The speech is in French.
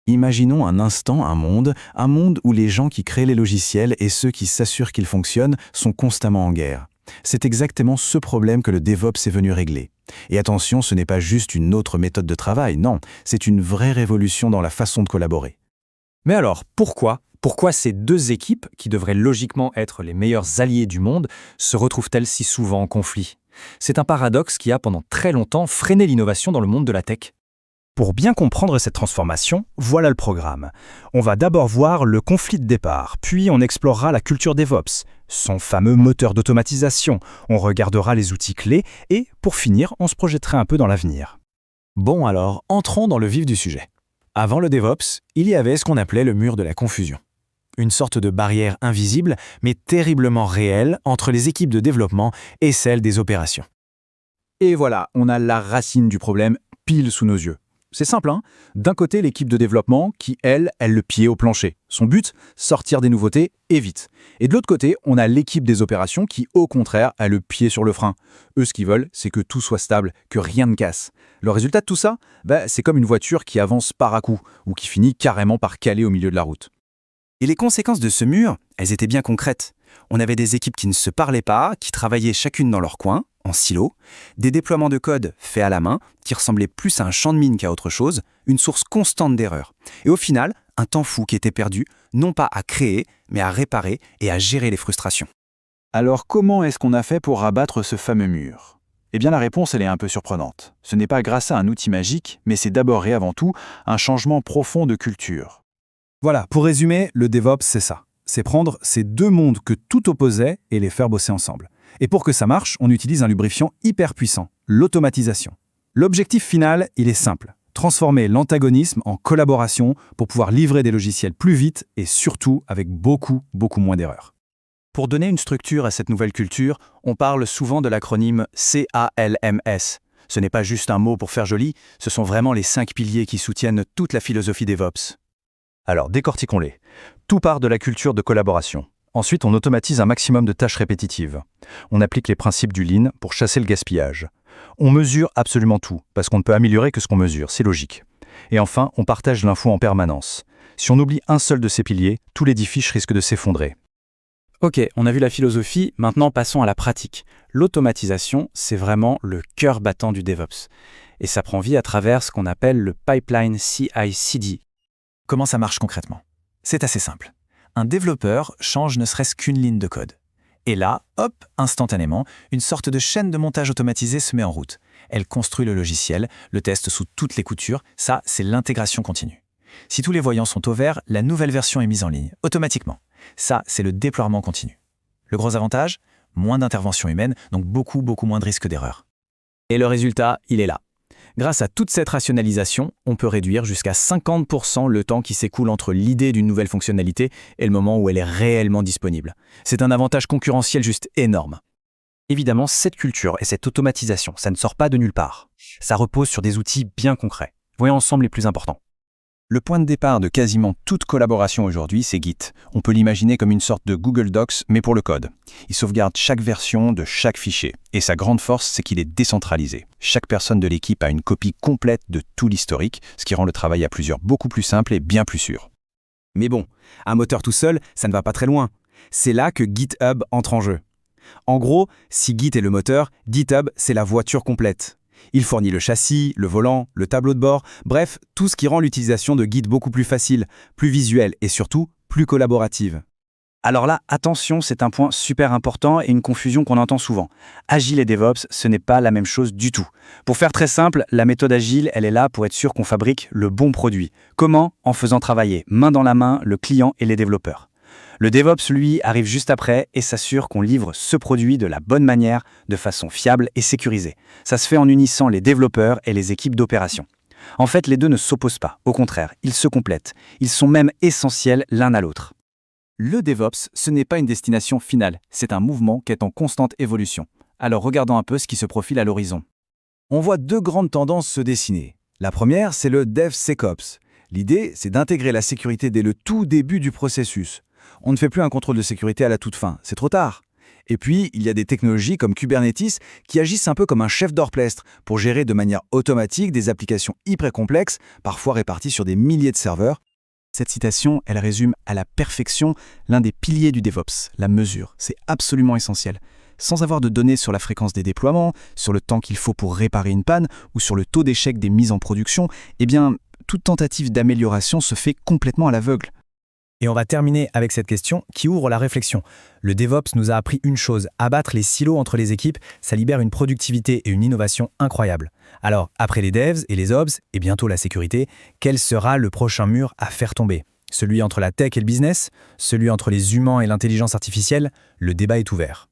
Imaginons un instant un monde où les gens qui créent les logiciels et ceux qui s'assurent qu'ils fonctionnent sont constamment en guerre. C'est exactement ce problème que le DevOps est venu régler. Et attention, ce n'est pas juste une autre méthode de travail, non, c'est une vraie révolution dans la façon de collaborer. Mais alors, pourquoi ces deux équipes, qui devraient logiquement être les meilleurs alliés du monde, se retrouvent-elles si souvent en conflit? C'est un paradoxe qui a pendant très longtemps freiné l'innovation dans le monde de la tech. Pour bien comprendre cette transformation, voilà le programme. On va d'abord voir le conflit de départ, puis on explorera la culture DevOps, son fameux moteur d'automatisation, on regardera les outils clés et, pour finir, on se projettera un peu dans l'avenir. Bon alors, entrons dans le vif du sujet. Avant le DevOps, il y avait ce qu'on appelait le mur de la confusion. Une sorte de barrière invisible, mais terriblement réelle, entre les équipes de développement et celles des opérations. Et voilà, on a la racine du problème pile sous nos yeux. C'est simple, hein. D'un côté, l'équipe de développement qui, elle le pied au plancher. Son but, sortir des nouveautés et vite. Et de l'autre côté, on a l'équipe des opérations qui, au contraire, a le pied sur le frein. Eux, ce qu'ils veulent, c'est que tout soit stable, que rien ne casse. Le résultat de tout ça, c'est comme une voiture qui avance par à coup, ou qui finit carrément par caler au milieu de la route. Et les conséquences de ce mur, elles étaient bien concrètes. On avait des équipes qui ne se parlaient pas, qui travaillaient chacune dans leur coin, en silo, des déploiements de code faits à la main, qui ressemblaient plus à un champ de mine qu'à autre chose, une source constante d'erreurs. Et au final, un temps fou qui était perdu, non pas à créer, mais à réparer et à gérer les frustrations. Alors comment est-ce qu'on a fait pour abattre ce fameux mur ? Eh bien la réponse, elle est un peu surprenante. Ce n'est pas grâce à un outil magique, mais c'est d'abord et avant tout un changement profond de culture. Voilà, pour résumer, le DevOps, c'est ça. C'est prendre ces deux mondes que tout opposait et les faire bosser ensemble. Et pour que ça marche, on utilise un lubrifiant hyper puissant, l'automatisation. L'objectif final, il est simple. Transformer l'antagonisme en collaboration pour pouvoir livrer des logiciels plus vite et surtout avec beaucoup moins d'erreurs. Pour donner une structure à cette nouvelle culture, on parle souvent de l'acronyme CALMS. Ce n'est pas juste un mot pour faire joli, ce sont vraiment les 5 piliers qui soutiennent toute la philosophie DevOps. Alors, décortiquons-les. Tout part de la culture de collaboration. Ensuite, on automatise un maximum de tâches répétitives. On applique les principes du Lean pour chasser le gaspillage. On mesure absolument tout, parce qu'on ne peut améliorer que ce qu'on mesure, c'est logique. Et enfin, on partage l'info en permanence. Si on oublie un seul de ces piliers, tout l'édifice risque de s'effondrer. Ok, on a vu la philosophie, maintenant passons à la pratique. L'automatisation, c'est vraiment le cœur battant du DevOps. Et ça prend vie à travers ce qu'on appelle le pipeline CI/CD. Comment ça marche concrètement ? C'est assez simple. Un développeur change ne serait-ce qu'une ligne de code. Et là, hop, instantanément, une sorte de chaîne de montage automatisée se met en route. Elle construit le logiciel, le teste sous toutes les coutures, ça, c'est l'intégration continue. Si tous les voyants sont au vert, la nouvelle version est mise en ligne, automatiquement. Ça, c'est le déploiement continu. Le gros avantage ? Moins d'intervention humaine, donc beaucoup moins de risques d'erreur. Et le résultat, il est là. Grâce à toute cette rationalisation, on peut réduire jusqu'à 50% le temps qui s'écoule entre l'idée d'une nouvelle fonctionnalité et le moment où elle est réellement disponible. C'est un avantage concurrentiel juste énorme. Évidemment, cette culture et cette automatisation, ça ne sort pas de nulle part. Ça repose sur des outils bien concrets. Voyons ensemble les plus importants. Le point de départ de quasiment toute collaboration aujourd'hui, c'est Git. On peut l'imaginer comme une sorte de Google Docs, mais pour le code. Il sauvegarde chaque version de chaque fichier. Et sa grande force, c'est qu'il est décentralisé. Chaque personne de l'équipe a une copie complète de tout l'historique, ce qui rend le travail à plusieurs beaucoup plus simple et bien plus sûr. Mais bon, un moteur tout seul, ça ne va pas très loin. C'est là que GitHub entre en jeu. En gros, si Git est le moteur, GitHub, c'est la voiture complète. Il fournit le châssis, le volant, le tableau de bord, bref, tout ce qui rend l'utilisation de Git beaucoup plus facile, plus visuelle et surtout plus collaborative. Alors là, attention, c'est un point super important et une confusion qu'on entend souvent. Agile et DevOps, ce n'est pas la même chose du tout. Pour faire très simple, la méthode Agile, elle est là pour être sûr qu'on fabrique le bon produit. Comment ? En faisant travailler main dans la main le client et les développeurs. Le DevOps, lui, arrive juste après et s'assure qu'on livre ce produit de la bonne manière, de façon fiable et sécurisée. Ça se fait en unissant les développeurs et les équipes d'opération. En fait, les deux ne s'opposent pas. Au contraire, ils se complètent. Ils sont même essentiels l'un à l'autre. Le DevOps, ce n'est pas une destination finale, c'est un mouvement qui est en constante évolution. Alors regardons un peu ce qui se profile à l'horizon. On voit deux grandes tendances se dessiner. La première, c'est le DevSecOps. L'idée, c'est d'intégrer la sécurité dès le tout début du processus. On ne fait plus un contrôle de sécurité à la toute fin, c'est trop tard. Et puis, il y a des technologies comme Kubernetes qui agissent un peu comme un chef d'orchestre pour gérer de manière automatique des applications hyper complexes, parfois réparties sur des milliers de serveurs. Cette citation, elle résume à la perfection l'un des piliers du DevOps, la mesure. C'est absolument essentiel. Sans avoir de données sur la fréquence des déploiements, sur le temps qu'il faut pour réparer une panne ou sur le taux d'échec des mises en production, eh bien, toute tentative d'amélioration se fait complètement à l'aveugle. Et on va terminer avec cette question qui ouvre la réflexion. Le DevOps nous a appris une chose, abattre les silos entre les équipes, ça libère une productivité et une innovation incroyables. Alors, après les devs et les ops, et bientôt la sécurité, quel sera le prochain mur à faire tomber? Celui entre la tech et le business? Celui entre les humains et l'intelligence artificielle? Le débat est ouvert.